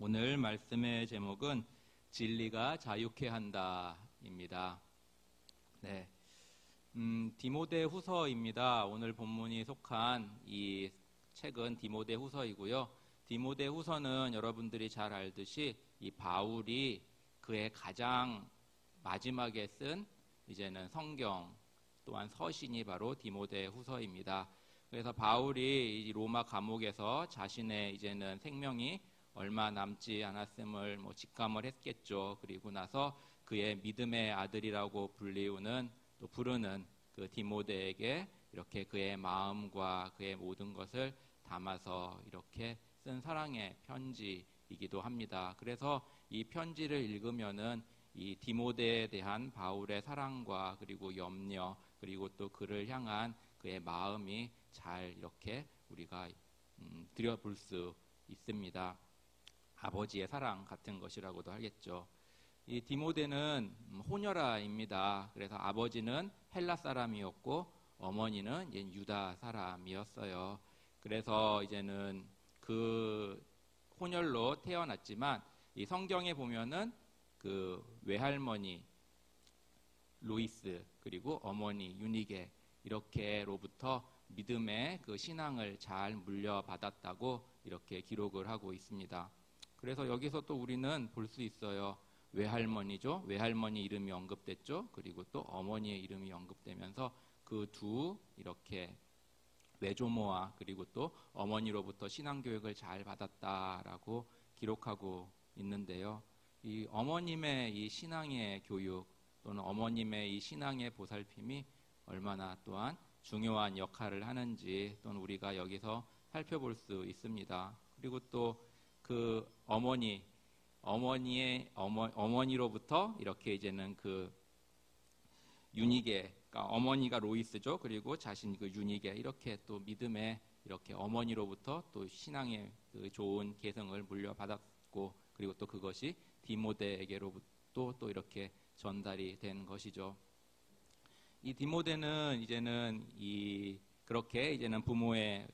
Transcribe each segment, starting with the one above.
오늘 말씀의 제목은 진리가 자유케 한다입니다. 네, 디모데 후서입니다. 오늘 본문이 속한 이 책은 디모데 후서이고요. 디모데 후서는 여러분들이 잘 알듯이 이 바울이 그의 가장 마지막에 쓴 이제는 성경 또한 서신이 바로 디모데 후서입니다. 그래서 바울이 이 로마 감옥에서 자신의 이제는 생명이 얼마 남지 않았음을 직감을 했겠죠. 그리고 나서 그의 믿음의 아들이라고 부르는 그 디모데에게 이렇게 그의 마음과 그의 모든 것을 담아서 이렇게 쓴 사랑의 편지이기도 합니다. 그래서 이 편지를 읽으면은 이 디모데에 대한 바울의 사랑과 그리고 염려 그리고 또 그를 향한 그의 마음이 잘 이렇게 우리가 들여볼 수 있습니다. 아버지의 사랑 같은 것이라고도 하겠죠. 이 디모데는 호녀라입니다. 그래서 아버지는 헬라 사람이었고 어머니는 유다 사람이었어요. 그래서 이제는 그 혼혈로 태어났지만 이 성경에 보면은 그 외할머니 로이스 그리고 어머니 유니게 이렇게로부터 믿음의 그 신앙을 잘 물려받았다고 이렇게 기록을 하고 있습니다. 그래서 여기서 또 우리는 볼 수 있어요. 외할머니죠. 외할머니 이름이 언급됐죠. 그리고 또 어머니의 이름이 언급되면서 그 두 이렇게 외조모와 그리고 또 어머니로부터 신앙교육을 잘 받았다라고 기록하고 있는데요. 이 어머님의 이 신앙의 교육 또는 어머님의 이 신앙의 보살핌이 얼마나 또한 중요한 역할을 하는지 또는 우리가 여기서 살펴볼 수 있습니다. 그리고 또 그 어머니로부터 이렇게 이제는 그 유니게, 그러니까 어머니가 로이스죠. 그리고 자신 그 유니게 이렇게 또 믿음의 이렇게 어머니로부터 또 신앙의 그 좋은 계승을 물려받았고 그리고 또 그것이 디모데에게로부터 또 이렇게 전달이 된 것이죠. 이 디모데는 이제는 그렇게 이제는 부모의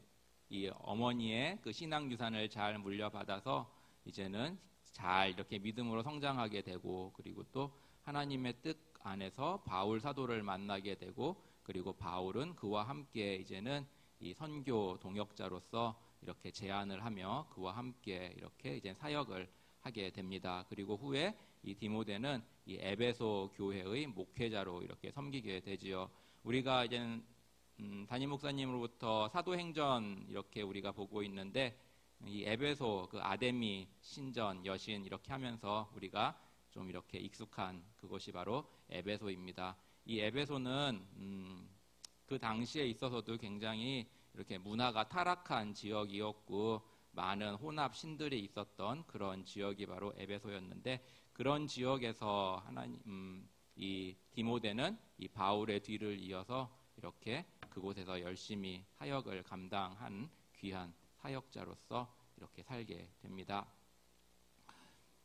이 어머니의 그 신앙 유산을 잘 물려받아서 이제는 잘 이렇게 믿음으로 성장하게 되고 그리고 또 하나님의 뜻 안에서 바울 사도를 만나게 되고 그리고 바울은 그와 함께 이제는 이 선교 동역자로서 이렇게 제안을 하며 그와 함께 이렇게 이제 사역을 하게 됩니다. 그리고 후에 이 디모데는 이 에베소 교회의 목회자로 이렇게 섬기게 되지요. 우리가 이제는 담임 목사님으로부터 사도행전 이렇게 우리가 보고 있는데 이 에베소 그 아데미 신전 여신 이렇게 하면서 우리가 좀 이렇게 익숙한 그것이 바로 에베소입니다. 이 에베소는 그 당시에 있어서도 굉장히 이렇게 문화가 타락한 지역이었고 많은 혼합 신들이 있었던 그런 지역이 바로 에베소였는데 그런 지역에서 이 디모데는 이 바울의 뒤를 이어서 이렇게 그곳에서 열심히 사역을 감당한 귀한 사역자로서 이렇게 살게 됩니다.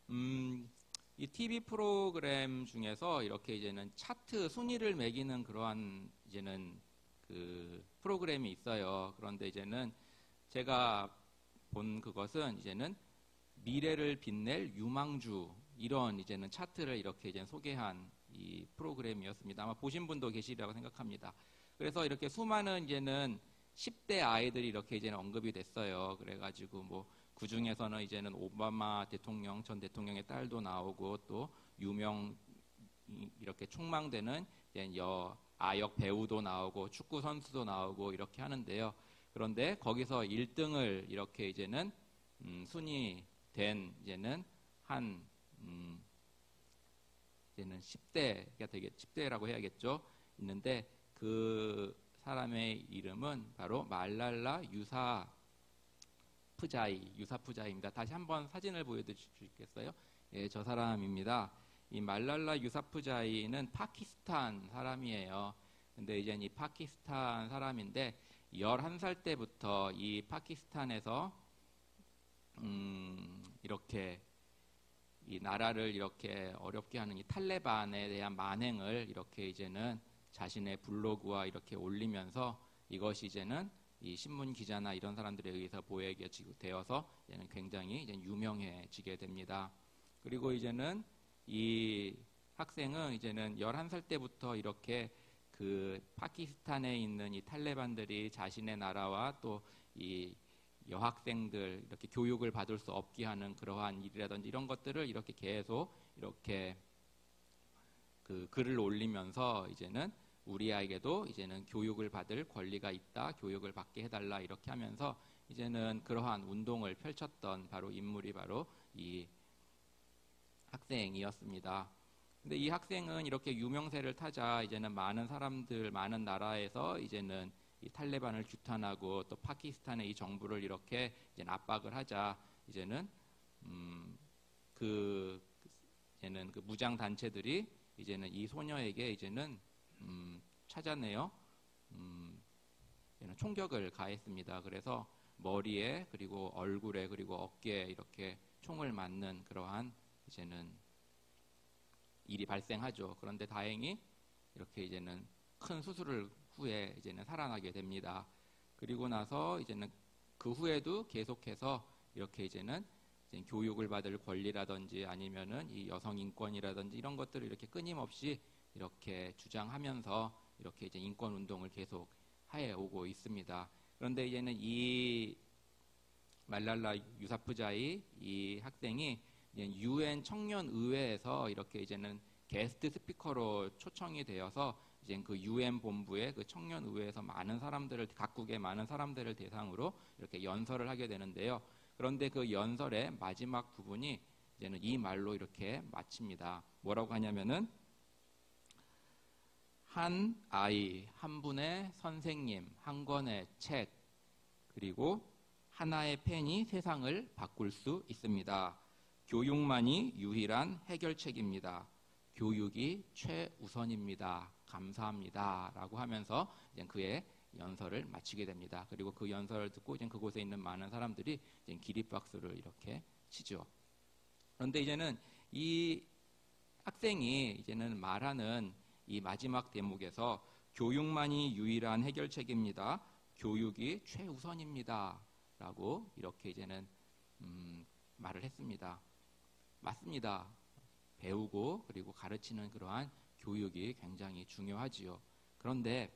이 TV 프로그램 중에서 이렇게 이제는 차트 순위를 매기는 그러한 이제는 그 프로그램이 있어요. 그런데 이제는 제가 본 그것은 이제는 미래를 빛낼 유망주 이런 이제는 차트를 이렇게 이제 소개한 이 프로그램이었습니다. 아마 보신 분도 계시리라고 생각합니다. 그래서 이렇게 수많은 이제는 10대 아이들이 이렇게 이제는 언급이 됐어요. 그래가지고 그 중에서는 이제는 오바마 대통령 전 대통령의 딸도 나오고 또 유명 이렇게 촉망되는 아역 배우도 나오고 축구 선수도 나오고 이렇게 하는데요. 그런데 거기서 1등을 이렇게 이제는 순위된 이제는 이제는 10대가 되게 10대라고 해야겠죠. 있는데 그 사람의 이름은 바로 말랄라 유사푸자이입니다. 다시 한번 사진을 보여드릴 수 있겠어요? 예, 저 사람입니다. 이 말랄라 유사푸자이는 파키스탄 사람이에요. 근데 이제 이 파키스탄 사람인데 11살 때부터 이 파키스탄에서 이렇게 이 나라를 이렇게 어렵게 하는 이 탈레반에 대한 만행을 이렇게 이제는 자신의 블로그와 이렇게 올리면서 이것이 이제는 이 신문 기자나 이런 사람들에 의해서 보이게 되어서 이제는 굉장히 이제 유명해지게 됩니다. 그리고 이제는 이 학생은 이제는 11살 때부터 이렇게 그 파키스탄에 있는 이 탈레반들이 자신의 나라와 또 이 여학생들 이렇게 교육을 받을 수 없게 하는 그러한 일이라든지 이런 것들을 이렇게 계속 이렇게 그 글을 올리면서 이제는 우리 아이에게도 이제는 교육을 받을 권리가 있다, 교육을 받게 해달라 이렇게 하면서 이제는 그러한 운동을 펼쳤던 바로 인물이 바로 이 학생이었습니다. 근데 이 학생은 이렇게 유명세를 타자 이제는 많은 사람들, 많은 나라에서 이제는 이 탈레반을 규탄하고 또 파키스탄의 이 정부를 이렇게 이제 압박을 하자 이제는 이제는 그 무장 단체들이 이제는 이 소녀에게 이제는 찾아내어 총격을 가했습니다. 그래서 머리에 그리고 얼굴에 그리고 어깨에 이렇게 총을 맞는 그러한 이제는 일이 발생하죠. 그런데 다행히 이렇게 이제는 큰 수술을 후에 이제는 살아나게 됩니다. 그리고 나서 이제는 그 후에도 계속해서 이렇게 이제는 교육을 받을 권리라든지 아니면은 이 여성 인권이라든지 이런 것들을 이렇게 끊임없이 이렇게 주장하면서 이렇게 이제 인권 운동을 계속 해오고 있습니다. 그런데 이제는 이 말랄라 유사프자이 이 학생이 UN 청년의회에서 이렇게 이제는 게스트 스피커로 초청이 되어서 이제 그 UN 본부의 그 청년의회에서 많은 사람들을 각국의 많은 사람들을 대상으로 이렇게 연설을 하게 되는데요. 그런데 그 연설의 마지막 부분이 이제는 이 말로 이렇게 마칩니다. 뭐라고 하냐면은 한 아이, 한 분의 선생님, 한 권의 책, 그리고 하나의 펜이 세상을 바꿀 수 있습니다. 교육만이 유일한 해결책입니다. 교육이 최우선입니다. 감사합니다. 라고 하면서 이제 그의 연설을 마치게 됩니다. 그리고 그 연설을 듣고 이제 그곳에 있는 많은 사람들이 이제 기립박수를 이렇게 치죠. 그런데 이제는 이 학생이 이제는 말하는 이 마지막 대목에서 교육만이 유일한 해결책입니다. 교육이 최우선입니다. 라고 이렇게 이제는 말을 했습니다. 맞습니다. 배우고 그리고 가르치는 그러한 교육이 굉장히 중요하지요. 그런데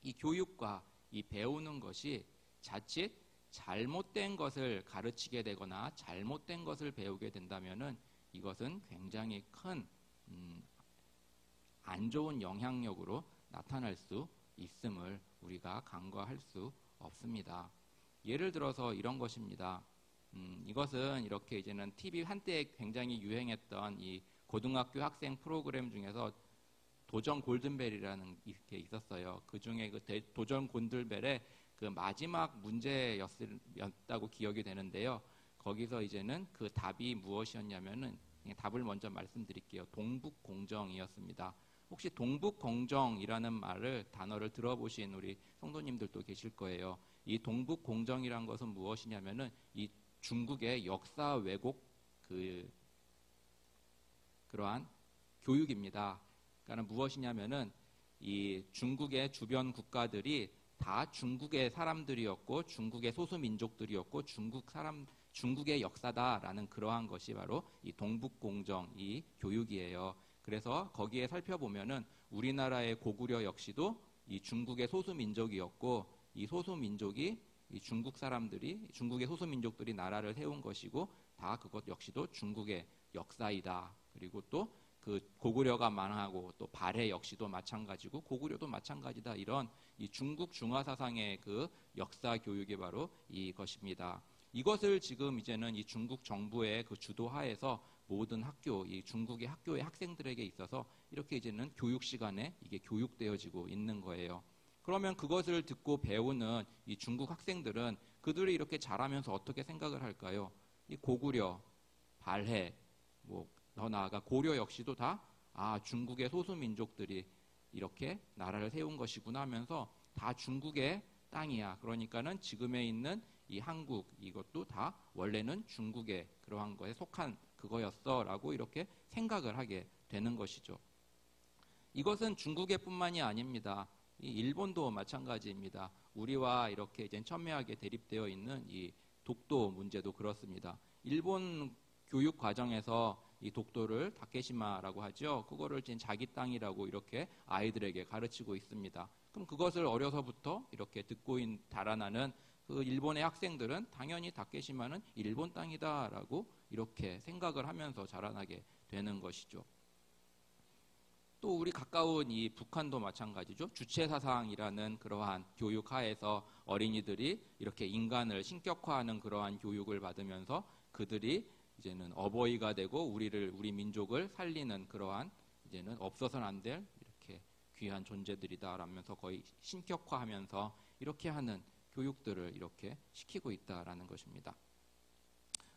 이 교육과 이 배우는 것이 자칫 잘못된 것을 가르치게 되거나 잘못된 것을 배우게 된다면은 이것은 굉장히 큰 안 좋은 영향력으로 나타날 수 있음을 우리가 간과할 수 없습니다. 예를 들어서 이런 것입니다. 이것은 이렇게 이제는 TV 한때 굉장히 유행했던 이 고등학교 학생 프로그램 중에서 도전 골든벨이라는 게 있었어요. 그 중에 그 도전 골든벨의 그 마지막 문제였다고 기억이 되는데요. 거기서 이제는 그 답이 무엇이었냐면은 답을 먼저 말씀드릴게요. 동북공정이었습니다. 혹시 동북공정이라는 단어를 들어보신 우리 성도님들도 계실 거예요. 이 동북공정이란 것은 무엇이냐면은 이 중국의 역사 왜곡 그러한 교육입니다. 그러니까 무엇이냐면은 이 중국의 주변 국가들이 다 중국의 사람들이었고 중국의 소수민족들이었고 중국의 역사다라는 그러한 것이 바로 이 동북공정 이 교육이에요. 그래서 거기에 살펴보면은 우리나라의 고구려 역시도 이 중국의 소수민족이었고 이 소수민족이 이 중국의 소수민족들이 나라를 세운 것이고 다 그것 역시도 중국의 역사이다. 그리고 또 그 고구려가 망하고 또 발해 역시도 마찬가지고 고구려도 마찬가지다. 이런 이 중국 중화 사상의 그 역사 교육이 바로 이것입니다. 이것을 지금 이제는 이 중국 정부의 그 주도하에서 모든 학교, 이 중국의 학교의 학생들에게 있어서 이렇게 이제는 교육 시간에 이게 교육되어지고 있는 거예요. 그러면 그것을 듣고 배우는 이 중국 학생들은 그들이 이렇게 자라면서 어떻게 생각을 할까요? 이 고구려, 발해, 더 나아가 고려 역시도 다 중국의 소수민족들이 이렇게 나라를 세운 것이구나 하면서 다 중국의 땅이야. 그러니까는 지금에 있는 이 한국 이것도 다 원래는 중국의 그러한 거에 속한 그거였어라고 이렇게 생각을 하게 되는 것이죠. 이것은 중국의 뿐만이 아닙니다. 이 일본도 마찬가지입니다. 우리와 이렇게 이제 첨예하게 대립되어 있는 이 독도 문제도 그렇습니다. 일본 교육 과정에서 이 독도를 다케시마라고 하죠. 그거를 지금 자기 땅이라고 이렇게 아이들에게 가르치고 있습니다. 그럼 그것을 어려서부터 이렇게 듣고 자라나는 그 일본의 학생들은 당연히 다케시마는 일본 땅이다라고 이렇게 생각을 하면서 자라나게 되는 것이죠. 또 우리 가까운 이 북한도 마찬가지죠. 주체사상이라는 그러한 교육 하에서 어린이들이 이렇게 인간을 신격화하는 그러한 교육을 받으면서 그들이 이제는 어버이가 되고 우리 민족을 살리는 그러한 이제는 없어서는 안 될 이렇게 귀한 존재들이다라면서 거의 신격화하면서 이렇게 하는 교육들을 이렇게 시키고 있다라는 것입니다.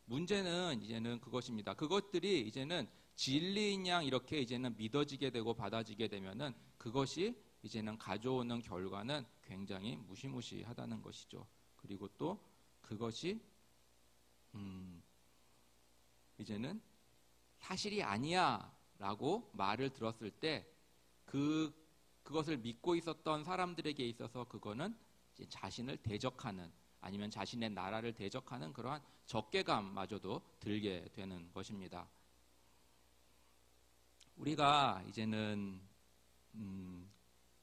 문제는 이제는 그것입니다. 그것들이 이제는 진리인 양 이렇게 이제는 믿어지게 되고 받아지게 되면은 그것이 이제는 가져오는 결과는 굉장히 무시무시하다는 것이죠. 그리고 또 그것이 이제는 사실이 아니야라고 말을 들었을 때 그것을 믿고 있었던 사람들에게 있어서 그거는 이제 자신을 대적하는 아니면 자신의 나라를 대적하는 그러한 적개감마저도 들게 되는 것입니다. 우리가 이제는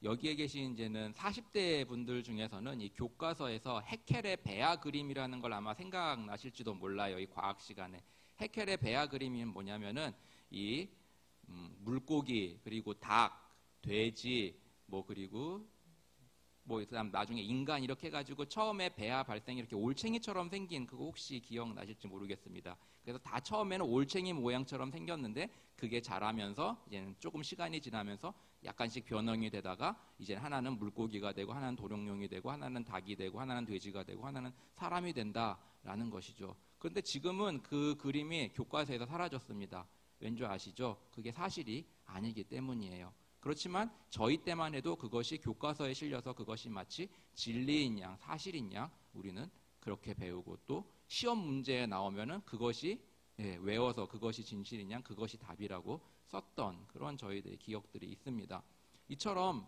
여기에 계신 이제는 40대 분들 중에서는 이 교과서에서 해켈의 배아 그림이라는 걸 아마 생각나실지도 몰라요. 이 과학 시간에. 해켈의 배아 그림이 뭐냐면은 이 물고기 그리고 닭, 돼지 그리고 그다음 나중에 인간 이렇게 해가지고 처음에 배아 발생이 이렇게 올챙이처럼 생긴 그거 혹시 기억나실지 모르겠습니다. 그래서 다 처음에는 올챙이 모양처럼 생겼는데 그게 자라면서 이제는 조금 시간이 지나면서 약간씩 변형이 되다가 이제 하나는 물고기가 되고 하나는 도룡뇽이 되고 하나는 닭이 되고 하나는 돼지가 되고 하나는 사람이 된다라는 것이죠. 그런데 지금은 그 그림이 교과서에서 사라졌습니다. 왠지 아시죠? 그게 사실이 아니기 때문이에요. 그렇지만 저희 때만 해도 그것이 교과서에 실려서 그것이 마치 진리인 양, 사실인 양 우리는 그렇게 배우고 또 시험 문제에 나오면은 그것이 외워서 그것이 진실인 양, 그것이 답이라고 썼던 그런 저희들의 기억들이 있습니다. 이처럼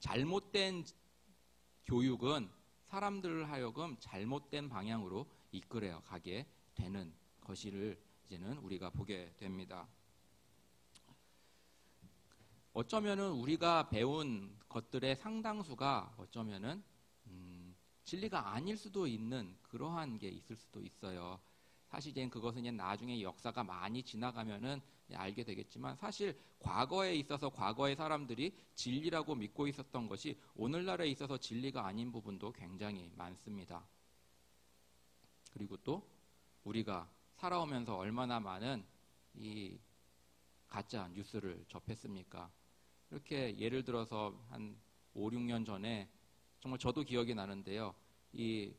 잘못된 교육은 사람들을 하여금 잘못된 방향으로 이끌어 가게 되는 것을 이제는 우리가 보게 됩니다. 어쩌면은 우리가 배운 것들의 상당수가 어쩌면은 진리가 아닐 수도 있는 그러한 게 있을 수도 있어요. 사실 이제 그것은 이제 나중에 역사가 많이 지나가면은 알게 되겠지만 사실 과거에 있어서 과거의 사람들이 진리라고 믿고 있었던 것이 오늘날에 있어서 진리가 아닌 부분도 굉장히 많습니다. 그리고 또 우리가 살아오면서 얼마나 많은 이 가짜 뉴스를 접했습니까? 이렇게 예를 들어서 한 5, 6년 전에 정말 저도 기억이 나는데요. 이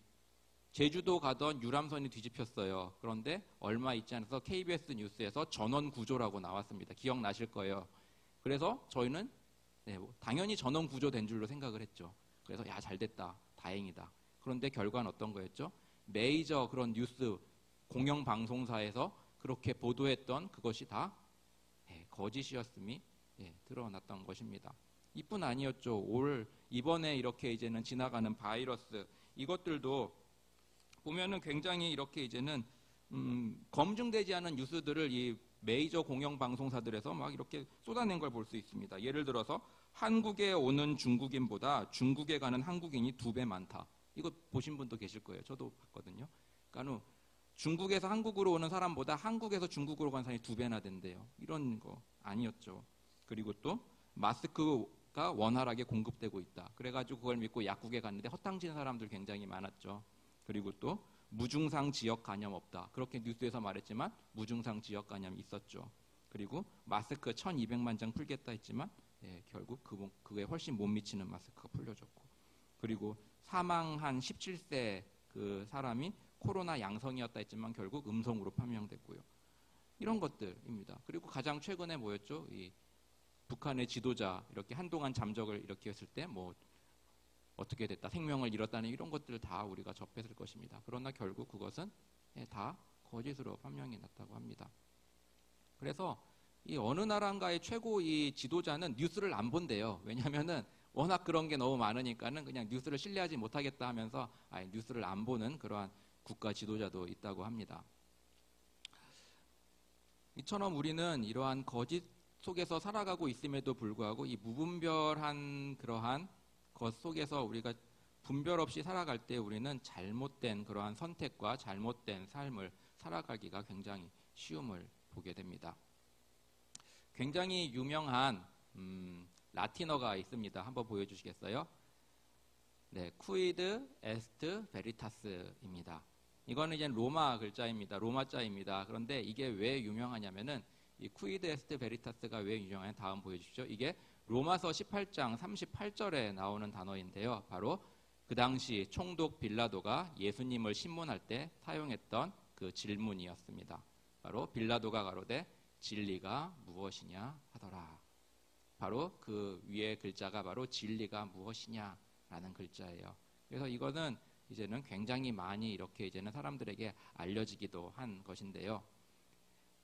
제주도 가던 유람선이 뒤집혔어요. 그런데 얼마 있지 않아서 KBS 뉴스에서 전원 구조라고 나왔습니다. 기억나실 거예요. 그래서 저희는 당연히 전원 구조된 줄로 생각을 했죠. 그래서 야, 잘 됐다. 다행이다. 그런데 결과는 어떤 거였죠? 메이저 그런 뉴스 공영방송사에서 그렇게 보도했던 그것이 다 거짓이었음이 드러났던 것입니다. 이뿐 아니었죠. 이번에 이렇게 이제는 지나가는 바이러스 이것들도 보면은 굉장히 이렇게 이제는 검증되지 않은 뉴스들을 이 메이저 공영방송사들에서 막 이렇게 쏟아낸 걸 볼 수 있습니다. 예를 들어서 한국에 오는 중국인보다 중국에 가는 한국인이 2배 많다. 이거 보신 분도 계실 거예요. 저도 봤거든요. 그러니까 중국에서 한국으로 오는 사람보다 한국에서 중국으로 가는 사람이 2배나 된대요. 이런 거 아니었죠. 그리고 또 마스크가 원활하게 공급되고 있다. 그래가지고 그걸 믿고 약국에 갔는데 허탕치는 사람들 굉장히 많았죠. 그리고 또 무증상 지역 감염 없다. 그렇게 뉴스에서 말했지만 무증상 지역 감염이 있었죠. 그리고 마스크 1200만 장 풀겠다 했지만 결국 그게 훨씬 못 미치는 마스크가 풀려졌고, 그리고 사망한 17세 그 사람이 코로나 양성이었다 했지만 결국 음성으로 판명됐고요. 이런 것들입니다. 그리고 가장 최근에 뭐였죠? 이 북한의 지도자 이렇게 한동안 잠적을 이렇게 했을 때 어떻게 됐다, 생명을 잃었다는 이런 것들을 다 우리가 접했을 것입니다. 그러나 결국 그것은 다 거짓으로 판명이 났다고 합니다. 그래서 이 어느 나라인가의 최고 이 지도자는 뉴스를 안 본대요. 왜냐하면은 워낙 그런 게 너무 많으니까는 그냥 뉴스를 신뢰하지 못하겠다 하면서 아예 뉴스를 안 보는 그러한 국가 지도자도 있다고 합니다. 이처럼 우리는 이러한 거짓 속에서 살아가고 있음에도 불구하고 이 무분별한 그러한 것 속에서 우리가 분별 없이 살아갈 때 우리는 잘못된 그러한 선택과 잘못된 삶을 살아가기가 굉장히 쉬움을 보게 됩니다. 굉장히 유명한 라틴어가 있습니다. 한번 보여주시겠어요? 네, 쿠이드 에스트 베리타스입니다. 이거는 이제 로마 글자입니다. 로마자입니다. 그런데 이게 왜 유명하냐면은 이 쿠이드 에스트 베리타스가 왜 유명하냐? 다음 보여주십시오. 이게 로마서 18장 38절에 나오는 단어인데요. 바로 그 당시 총독 빌라도가 예수님을 신문할 때 사용했던 그 질문이었습니다. 바로 빌라도가 가로되 진리가 무엇이냐 하더라. 바로 그 위에 글자가 바로 진리가 무엇이냐라는 글자예요. 그래서 이거는 이제는 굉장히 많이 이렇게 이제는 사람들에게 알려지기도 한 것인데요.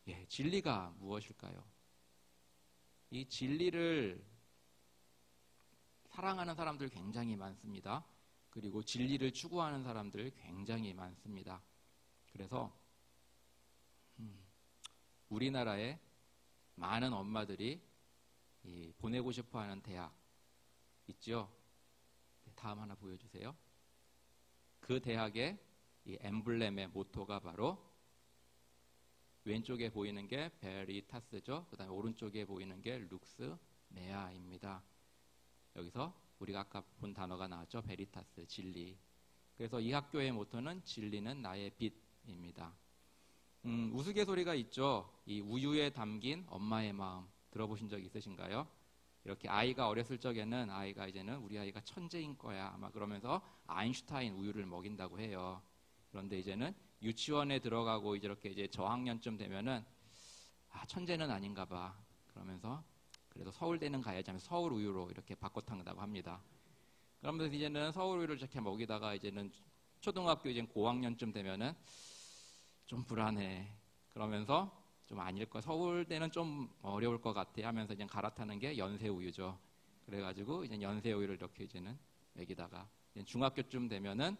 예, 진리가 무엇일까요? 이 진리를 사랑하는 사람들 굉장히 많습니다. 그리고 진리를 추구하는 사람들 굉장히 많습니다. 그래서 우리나라의 많은 엄마들이 보내고 싶어하는 대학 있죠? 다음 하나 보여주세요. 그 대학의 이 엠블렘의 모토가 바로 왼쪽에 보이는 게 베리타스죠. 그 다음에 오른쪽에 보이는 게 룩스 메아입니다. 여기서 우리가 아까 본 단어가 나왔죠. 베리타스, 진리. 그래서 이 학교의 모토는 진리는 나의 빛입니다. 우스갯소리가 있죠. 이 우유에 담긴 엄마의 마음 들어보신 적 있으신가요? 이렇게 아이가 어렸을 적에는 아이가 이제는 우리 아이가 천재인 거야 아마 그러면서 아인슈타인 우유를 먹인다고 해요. 그런데 이제는 유치원에 들어가고 이렇게 이제 저학년쯤 되면은 천재는 아닌가 봐 그러면서 그래도 서울대는 가야지 하면서 서울 우유로 이렇게 바꿔탄다고 합니다. 그러면서 이제는 서울 우유를 이렇게 먹이다가 이제는 초등학교 이제 고학년쯤 되면은 좀 불안해 그러면서 좀 아닐 거 서울대는 좀 어려울 것 같아 하면서 이제 갈아타는 게 연세 우유죠. 그래가지고 이제 연세 우유를 이렇게 이제는 먹이다가 이제 중학교쯤 되면은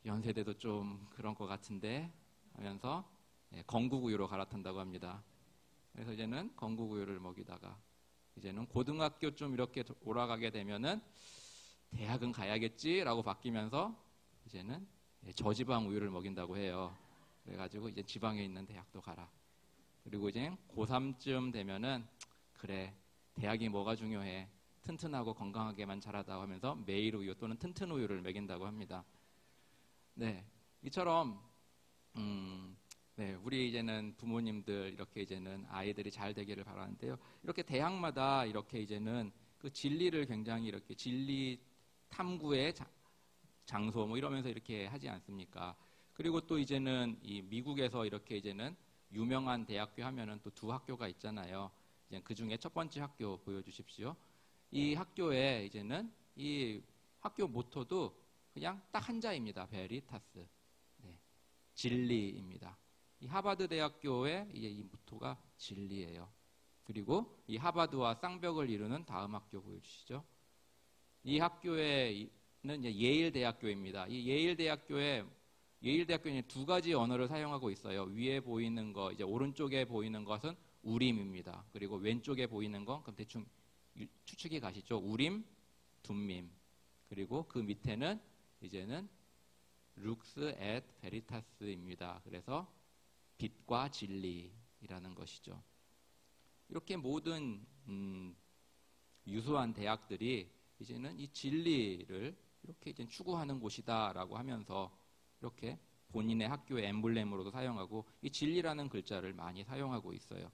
연세대도 좀 그런 것 같은데 하면서 건국 우유로 갈아탄다고 합니다. 그래서 이제는 건국 우유를 먹이다가 이제는 고등학교쯤 이렇게 올라가게 되면은 대학은 가야겠지라고 바뀌면서 이제는 저지방 우유를 먹인다고 해요. 그래가지고 이제 지방에 있는 대학도 가라. 그리고 이제 고3쯤 되면은 그래 대학이 뭐가 중요해 튼튼하고 건강하게만 자라다 하면서 매일 우유 또는 튼튼 우유를 먹인다고 합니다. 네, 이처럼 네, 우리 이제는 부모님들 이렇게 이제는 아이들이 잘 되기를 바라는데요. 이렇게 대학마다 이렇게 이제는 그 진리를 굉장히 이렇게 진리 탐구의 장소 뭐 이러면서 이렇게 하지 않습니까? 그리고 또 이제는 이 미국에서 이렇게 이제는 유명한 대학교 하면은 또 두 학교가 있잖아요. 이제 그 중에 첫 번째 학교 보여주십시오. 이 학교에 이제는 이 학교 모토도 그냥 딱 한자입니다. 베리타스. 네, 진리입니다. 이 하버드 대학교의 이제 이 모토가 진리예요. 그리고 이 하버드와 쌍벽을 이루는 다음 학교 보여주시죠. 이 학교에는 이제 예일 대학교입니다. 이 예일 대학교는 두 가지 언어를 사용하고 있어요. 위에 보이는 거, 이제 오른쪽에 보이는 것은 우림입니다. 그리고 왼쪽에 보이는 건 그럼 대충 추측이 가시죠. 우림, 둠밈. 그리고 그 밑에는 이제는 룩스 앳 베리타스입니다. 그래서 빛과 진리라는 것이죠. 이렇게 모든 유수한 대학들이 이제는 이 진리를 이렇게 이제 추구하는 곳이다라고 하면서 이렇게 본인의 학교의 엠블렘으로도 사용하고 이 진리라는 글자를 많이 사용하고 있어요.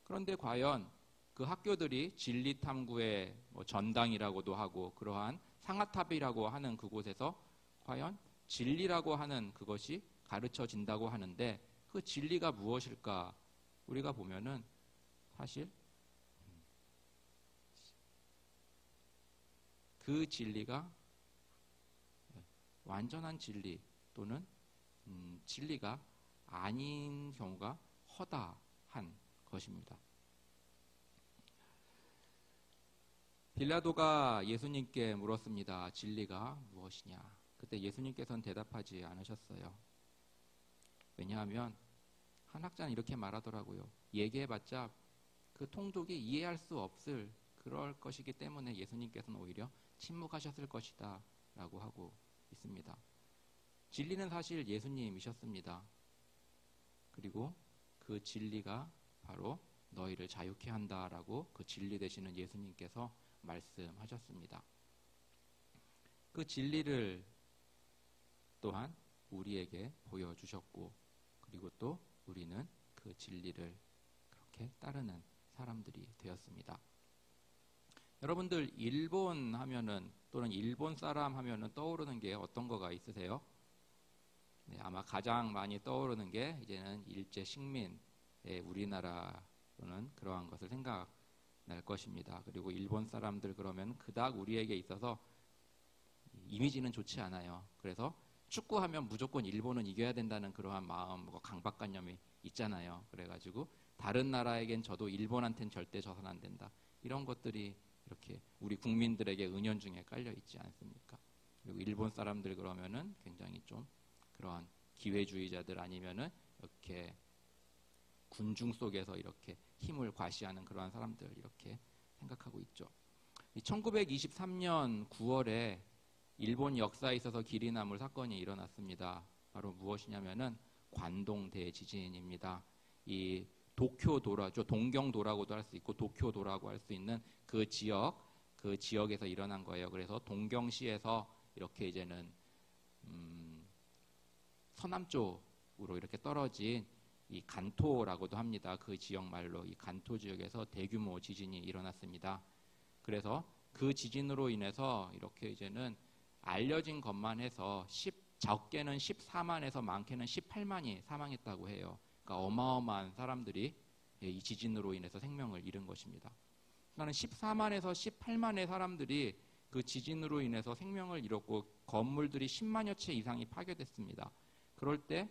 그런데 과연 그 학교들이 진리 탐구의 뭐 전당이라고도 하고 그러한 상아탑이라고 하는 그곳에서 과연 진리라고 하는 그것이 가르쳐진다고 하는데 그 진리가 무엇일까? 우리가 보면은 사실 그 진리가 완전한 진리 또는 진리가 아닌 경우가 허다한 것입니다. 빌라도가 예수님께 물었습니다. 진리가 무엇이냐? 그때 예수님께서는 대답하지 않으셨어요. 왜냐하면 한학자는 이렇게 말하더라고요. 얘기해봤자 그 통독이 이해할 수 없을 그럴 것이기 때문에 예수님께서는 오히려 침묵하셨을 것이다 라고 하고 있습니다. 진리는 사실 예수님이셨습니다. 그리고 그 진리가 바로 너희를 자유케 한다라고 그 진리 되시는 예수님께서 말씀하셨습니다. 그 진리를 또한 우리에게 보여주셨고, 그리고 또 우리는 그 진리를 그렇게 따르는 사람들이 되었습니다. 여러분들 일본 하면은 또는 일본 사람 하면은 떠오르는 게 어떤 거가 있으세요? 네, 아마 가장 많이 떠오르는 게 이제는 일제 식민의 우리나라로는 그러한 것을 생각날 것입니다. 그리고 일본 사람들 그러면 그닥 우리에게 있어서 이미지는 좋지 않아요. 그래서 축구하면 무조건 일본은 이겨야 된다는 그러한 마음, 강박관념이 있잖아요. 그래가지고 다른 나라에겐 져도 일본한테는 절대 져선 안 된다. 이런 것들이 이렇게 우리 국민들에게 은연중에 깔려 있지 않습니까? 그리고 일본 사람들 그러면은 굉장히 좀 그러한 기회주의자들 아니면은 이렇게 군중 속에서 이렇게 힘을 과시하는 그러한 사람들 이렇게 생각하고 있죠. 1923년 9월에 일본 역사에 있어서 길이 남을 사건이 일어났습니다. 바로 무엇이냐면은 관동 대지진입니다. 이 도쿄도라죠. 동경도라고도 할 수 있고 도쿄도라고 할 수 있는 그 지역에서 일어난 거예요. 그래서 동경시에서 이렇게 이제는 서남쪽으로 이렇게 떨어진 이 간토라고도 합니다. 그 지역 말로 이 간토 지역에서 대규모 지진이 일어났습니다. 그래서 그 지진으로 인해서 이렇게 이제는 알려진 것만 해서 적게는 14만에서 많게는 18만이 사망했다고 해요. 그러니까 어마어마한 사람들이 이 지진으로 인해서 생명을 잃은 것입니다. 그러니까 14만에서 18만의 사람들이 그 지진으로 인해서 생명을 잃었고 건물들이 10만여 채 이상이 파괴됐습니다. 그럴 때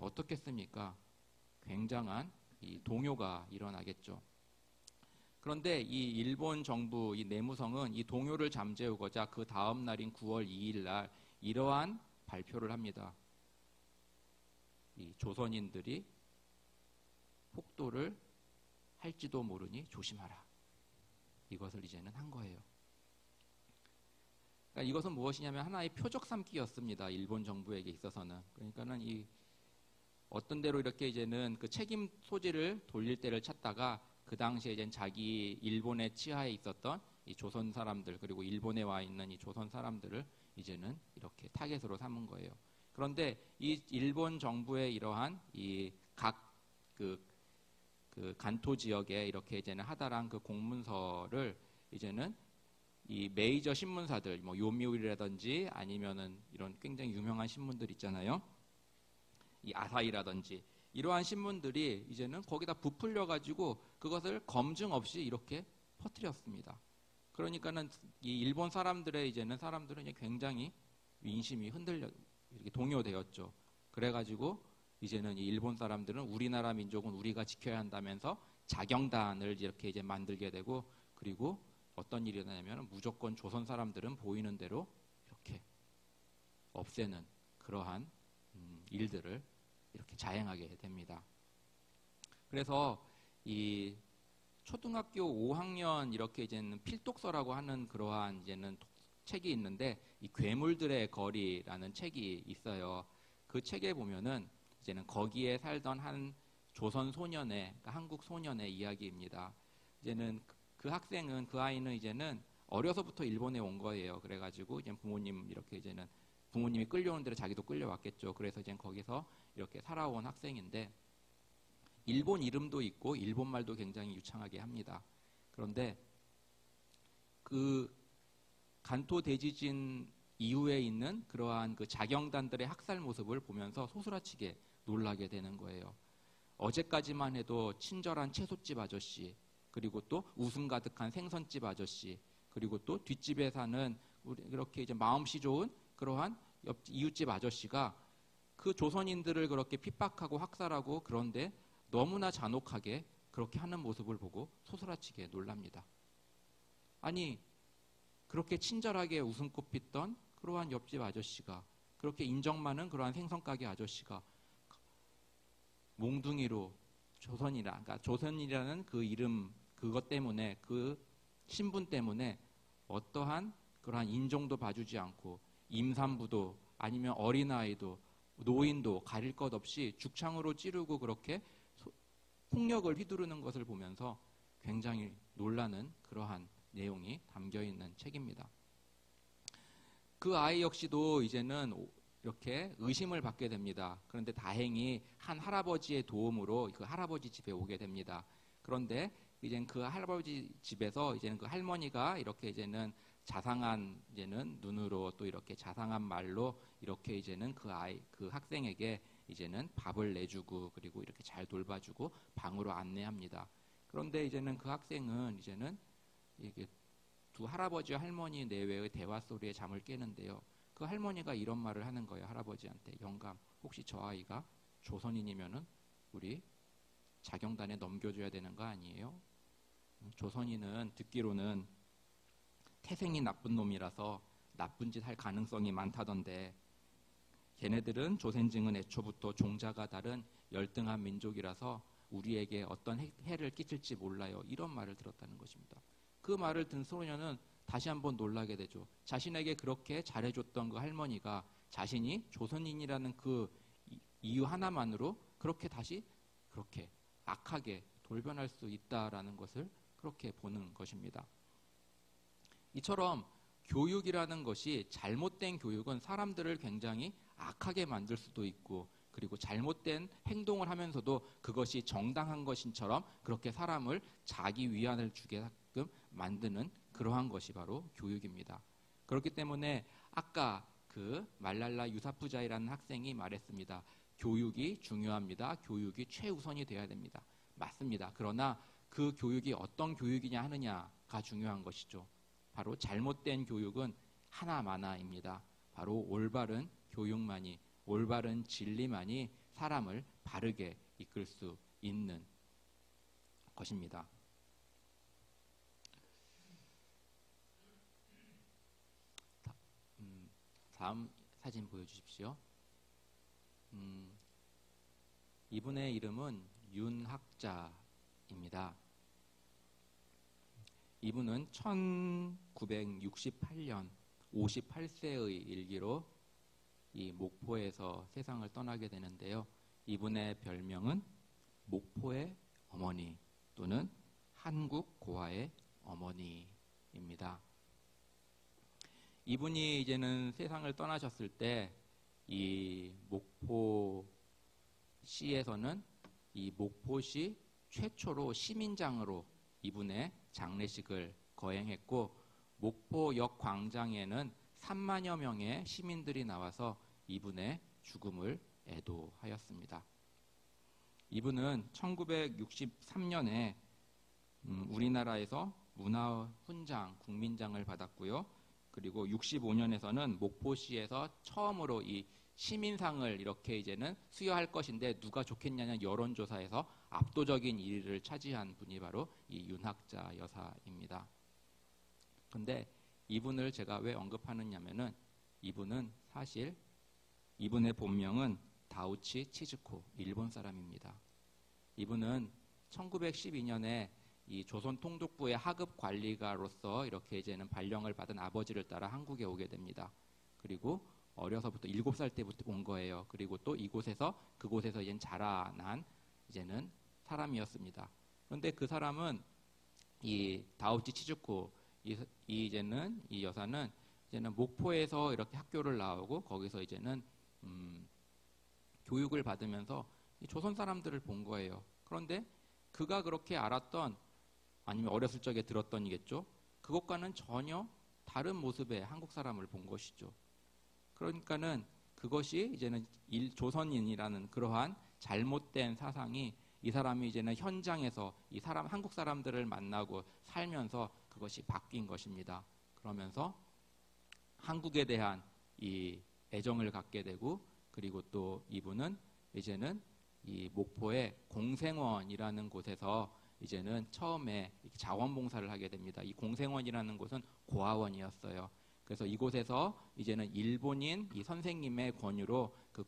어떻겠습니까? 굉장한 이 동요가 일어나겠죠. 그런데 이 일본 정부, 이 내무성은 이 동요를 잠재우고자 그 다음 날인 9월 2일 날 이러한 발표를 합니다. 이 조선인들이 폭도를 할지도 모르니 조심하라. 이것을 이제는 한 거예요. 그러니까 이것은 무엇이냐면 하나의 표적 삼기였습니다. 일본 정부에게 있어서는. 그러니까는 이 어떤 대로 이렇게 이제는 그 책임 소지를 돌릴 때를 찾다가 그 당시에 이제 자기 일본의 치하에 있었던 이 조선 사람들 그리고 일본에 와 있는 이 조선 사람들을 이제는 이렇게 타겟으로 삼은 거예요. 그런데 이 일본 정부의 이러한 이 각 그 간토 지역에 이렇게 이제는 하달한 그 공문서를 이제는 이 메이저 신문사들 뭐 요미우리라든지 아니면은 이런 굉장히 유명한 신문들 있잖아요. 이 아사히라든지 이러한 신문들이 이제는 거기다 부풀려 가지고 그것을 검증 없이 이렇게 퍼뜨렸습니다. 그러니까는 이 일본 사람들의 이제는 사람들은 굉장히 민심이 흔들려 이렇게 동요되었죠. 그래가지고 이제는 이 일본 사람들은 우리나라 민족은 우리가 지켜야 한다면서 자경단을 이렇게 이제 만들게 되고 그리고 어떤 일이 일어나냐면 무조건 조선 사람들은 보이는 대로 이렇게 없애는 그러한 일들을 이렇게 자행하게 됩니다. 그래서 이 초등학교 5학년 이렇게 이제는 필독서라고 하는 그러한 이제는 책이 있는데 이 괴물들의 거리라는 책이 있어요. 그 책에 보면은 이제는 거기에 살던 한 조선 소년의 그러니까 한국 소년의 이야기입니다. 이제는 그 학생은 그 아이는 이제는 어려서부터 일본에 온 거예요. 그래가지고 이제 부모님 이렇게 이제는 부모님이 끌려오는 대로 자기도 끌려왔겠죠. 그래서 이제 거기서 이렇게 살아온 학생인데 일본 이름도 있고 일본 말도 굉장히 유창하게 합니다. 그런데 그 간토 대지진 이후에 있는 그러한 그 자경단들의 학살 모습을 보면서 소스라치게 놀라게 되는 거예요. 어제까지만 해도 친절한 채소집 아저씨, 그리고 또 웃음 가득한 생선집 아저씨, 그리고 또 뒷집에 사는 이렇게 이제 마음씨 좋은 그러한 이웃집 아저씨가 그 조선인들을 그렇게 핍박하고 학살하고 그런데 너무나 잔혹하게 그렇게 하는 모습을 보고 소스라치게 놀랍니다. 아니 그렇게 친절하게 웃음꽃 폈던 그러한 옆집 아저씨가, 그렇게 인정 많은 그러한 생선가게 아저씨가 몽둥이로 그러니까 조선이라는 그 이름, 그것 때문에, 그 신분 때문에 어떠한 그러한 인종도 봐주지 않고 임산부도 아니면 어린아이도 노인도 가릴 것 없이 죽창으로 찌르고 그렇게 폭력을 휘두르는 것을 보면서 굉장히 놀라는 그러한 내용이 담겨 있는 책입니다. 그 아이 역시도 이제는 이렇게 의심을 받게 됩니다. 그런데 다행히 한 할아버지의 도움으로 그 할아버지 집에 오게 됩니다. 그런데 이제는 그 할아버지 집에서 이제는 그 할머니가 이렇게 이제는 자상한 이제는 눈으로 또 이렇게 자상한 말로 이렇게 이제는 그 학생에게 이제는 밥을 내주고 그리고 이렇게 잘 돌봐주고 방으로 안내합니다. 그런데 이제는 그 학생은 이제는 이게 두 할아버지와 할머니 내외의 대화 소리에 잠을 깨는데요. 그 할머니가 이런 말을 하는 거예요. 할아버지한테. 영감, 혹시 저 아이가 조선인이면은 우리 자경단에 넘겨줘야 되는 거 아니에요? 조선인은 듣기로는 태생이 나쁜 놈이라서 나쁜 짓 할 가능성이 많다던데, 걔네들은 조선증은 애초부터 종자가 다른 열등한 민족이라서 우리에게 어떤 해를 끼칠지 몰라요. 이런 말을 들었다는 것입니다. 그 말을 든 소녀는 다시 한번 놀라게 되죠. 자신에게 그렇게 잘해줬던 그 할머니가 자신이 조선인이라는 그 이유 하나만으로 그렇게 다시 그렇게 악하게 돌변할 수 있다라는 것을 그렇게 보는 것입니다. 이처럼 교육이라는 것이, 잘못된 교육은 사람들을 굉장히 악하게 만들 수도 있고, 그리고 잘못된 행동을 하면서도 그것이 정당한 것인처럼 그렇게 사람을 자기 위안을 주게끔 만드는 그러한 것이 바로 교육입니다. 그렇기 때문에 아까 그 말랄라 유사푸자이라는 학생이 말했습니다. 교육이 중요합니다. 교육이 최우선이 되어야 됩니다. 맞습니다. 그러나 그 교육이 어떤 교육이냐 하느냐가 중요한 것이죠. 바로 잘못된 교육은 하나마나입니다. 바로 올바른 교육만이, 올바른 진리만이 사람을 바르게 이끌 수 있는 것입니다. 다음 사진 보여주십시오. 이분의 이름은 윤학자입니다. 이분은 1968년 58세의 일기로 이 목포에서 세상을 떠나게 되는데요. 이분의 별명은 목포의 어머니 또는 한국 고아의 어머니입니다. 이분이 이제는 세상을 떠나셨을 때 이 목포시에서는 이 목포시 최초로 시민장으로 이분의 장례식을 거행했고, 목포역 광장에는 3만여 명의 시민들이 나와서 이분의 죽음을 애도하였습니다. 이분은 1963년에 우리나라에서 문화훈장, 국민장을 받았고요. 그리고 65년에서는 목포시에서 처음으로 이 시민상을 이렇게 이제는 수여할 것인데 누가 좋겠냐는 여론조사에서 압도적인 1위를 차지한 분이 바로 이 윤학자 여사입니다. 근데 이분을 제가 왜 언급하느냐면은 이분은 사실 이분의 본명은 다우치 치즈코, 일본 사람입니다. 이분은 1912년에 이 조선 통독부의 하급 관리가로서 이렇게 이제는 발령을 받은 아버지를 따라 한국에 오게 됩니다. 그리고 어려서부터 7살 때부터 온 거예요. 그리고 또 그곳에서 이제 자라난 이제는 사람이었습니다. 그런데 그 사람은 이 다우치 치즈코 이제는 이 여사는 이제는 목포에서 이렇게 학교를 나오고 거기서 이제는 교육을 받으면서 이 조선 사람들을 본 거예요. 그런데 그가 그렇게 알았던, 아니면 어렸을 적에 들었던이겠죠. 그것과는 전혀 다른 모습의 한국 사람을 본 것이죠. 그러니까는 그것이 이제는 조선인이라는 그러한 잘못된 사상이 이 사람이 이제는 현장에서 이 사람, 한국 사람들을 만나고 살면서 그것이 바뀐 것입니다. 그러면서 한국에 대한 이 애정을 갖게 되고, 그리고 또 이분은 이제는 이 목포의 공생원이라는 곳에서 이제는 처음에 자원봉사를 하게 됩니다. 이 공생원이라는 곳은 고아원이었어요. 그래서 이곳에서 이제는 일본인 이 선생님의 권유로 그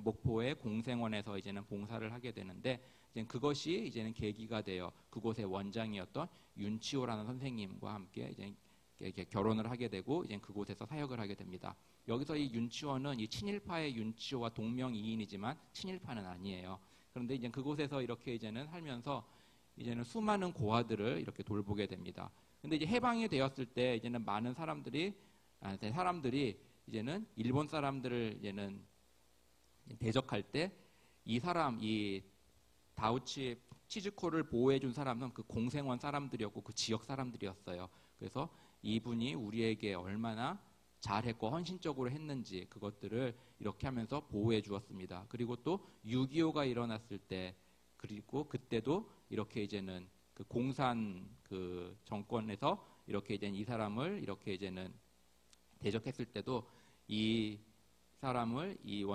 목포의 공생원에서 이제는 봉사를 하게 되는데, 이제 그것이 이제는 계기가 되어 그곳의 원장이었던 윤치호라는 선생님과 함께 이제 이렇게 결혼을 하게 되고, 이제 그곳에서 사역을 하게 됩니다. 여기서 이 윤치호는 이 친일파의 윤치호와 동명이인이지만 친일파는 아니에요. 그런데 이제 그곳에서 이렇게 이제는 살면서 이제는 수많은 고아들을 이렇게 돌보게 됩니다. 근데 이제 해방이 되었을 때 이제는 많은 사람들이 이제는 일본 사람들을 이제는 대적할 때 이 다우치 치즈코를 보호해 준 사람은 그 공생원 사람들이었고 그 지역 사람들이었어요. 그래서 이분이 우리에게 얼마나 잘했고 헌신적으로 했는지 그것들을 이렇게 하면서 보호해 주었습니다. 그리고 또 6.25가 일어났을 때, 그리고 그때도 이렇게 이제는 그 공산 그 정권에서 이렇게 이제 이 사람을 이렇게 이제는 대적했을 때도 이 사람을 이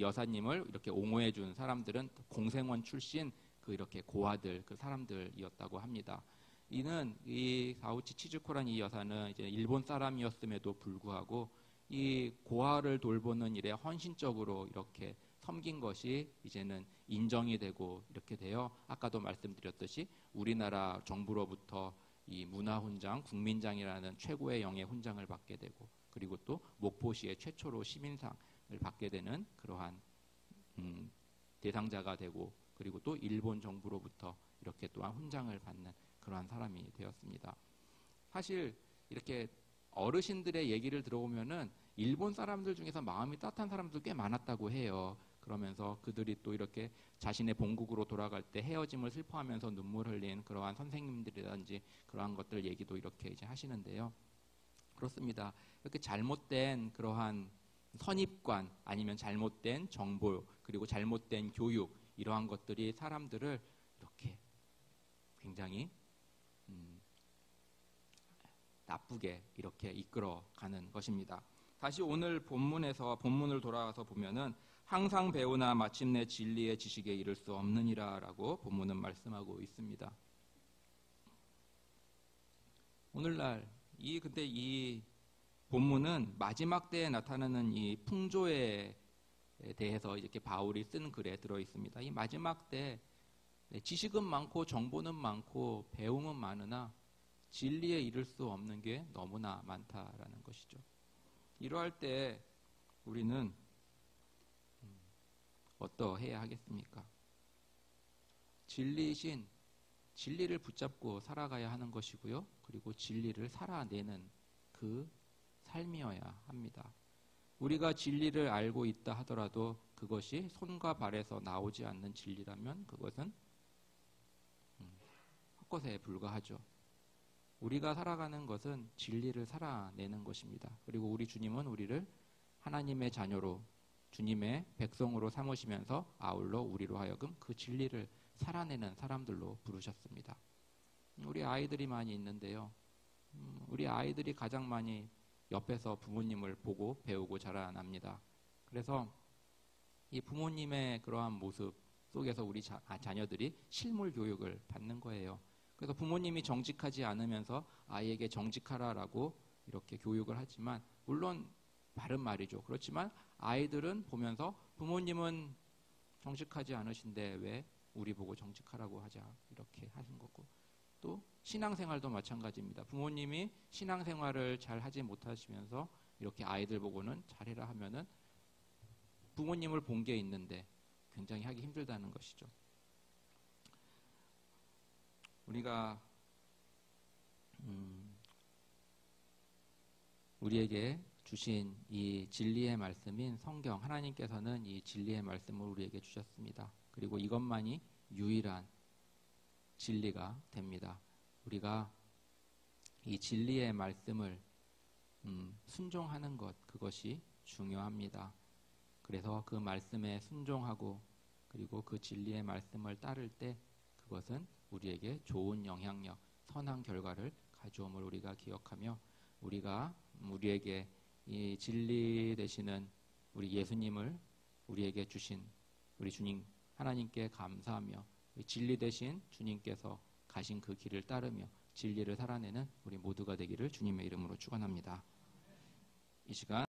여사님을 이렇게 옹호해 준 사람들은 공생원 출신 그 이렇게 고아들 그 사람들이었다고 합니다. 이 다우치 치즈코란 이 여사는 이제 일본 사람이었음에도 불구하고 이 고아를 돌보는 일에 헌신적으로 이렇게 섬긴 것이 이제는 인정이 되고 이렇게 되어 아까도 말씀드렸듯이 우리나라 정부로부터 이 문화훈장, 국민장이라는 최고의 영예 훈장을 받게 되고, 그리고 또 목포시의 최초로 시민상을 받게 되는 그러한 대상자가 되고, 그리고 또 일본 정부로부터 이렇게 또한 훈장을 받는 그러한 사람이 되었습니다. 사실 이렇게 어르신들의 얘기를 들어보면은 일본 사람들 중에서 마음이 따뜻한 사람들 꽤 많았다고 해요. 그러면서 그들이 또 이렇게 자신의 본국으로 돌아갈 때 헤어짐을 슬퍼하면서 눈물 흘린 그러한 선생님들이라든지 그러한 것들 얘기도 이렇게 이제 하시는데요. 그렇습니다. 이렇게 잘못된 그러한 선입관 아니면 잘못된 정보 그리고 잘못된 교육 이러한 것들이 사람들을 이렇게 굉장히 나쁘게 이렇게 이끌어가는 것입니다. 다시 오늘 본문을 돌아가서 보면은 항상 배우나 마침내 진리의 지식에 이를 수 없느니라라고 본문은 말씀하고 있습니다. 오늘날 근데 이 본문은 마지막 때에 나타나는 이 풍조에 대해서 이렇게 바울이 쓴 글에 들어 있습니다. 이 마지막 때 지식은 많고 정보는 많고 배움은 많으나 진리에 이를 수 없는 게 너무나 많다라는 것이죠. 이러할 때 우리는 어떠해야 하겠습니까? 진리이신 진리를 붙잡고 살아가야 하는 것이고요. 그리고 진리를 살아내는 그 삶이어야 합니다. 우리가 진리를 알고 있다 하더라도 그것이 손과 발에서 나오지 않는 진리라면 그것은 헛것에 불과하죠. 우리가 살아가는 것은 진리를 살아내는 것입니다. 그리고 우리 주님은 우리를 하나님의 자녀로 주님의 백성으로 삼으시면서 아울러 우리로 하여금 그 진리를 살아내는 사람들로 부르셨습니다. 우리 아이들이 많이 있는데요. 우리 아이들이 가장 많이 옆에서 부모님을 보고 배우고 자라납니다. 그래서 이 부모님의 그러한 모습 속에서 우리 자녀들이 실물 교육을 받는 거예요. 그래서 부모님이 정직하지 않으면서 아이에게 정직하라라고 이렇게 교육을 하지만, 물론 바른 말이죠. 그렇지만 아이들은 보면서 부모님은 정직하지 않으신데 왜 우리 보고 정직하라고 하자 이렇게 하는 거고, 또 신앙생활도 마찬가지입니다. 부모님이 신앙생활을 잘 하지 못하시면서 이렇게 아이들 보고는 잘해라 하면은 부모님을 본 게 있는데 굉장히 하기 힘들다는 것이죠. 우리가 우리에게 주신 이 진리의 말씀인 성경, 하나님께서는 이 진리의 말씀을 우리에게 주셨습니다. 그리고 이것만이 유일한 진리가 됩니다. 우리가 이 진리의 말씀을 순종하는 것, 그것이 중요합니다. 그래서 그 말씀에 순종하고 그리고 그 진리의 말씀을 따를 때 그것은 우리에게 좋은 영향력, 선한 결과를 가져옴을 우리가 기억하며, 우리가 우리에게 이 진리 되시는 우리 예수님을 우리에게 주신 우리 주님 하나님께 감사하며, 진리 되신 주님께서 가신 그 길을 따르며 진리를 살아내는 우리 모두가 되기를 주님의 이름으로 축원합니다. 이 시간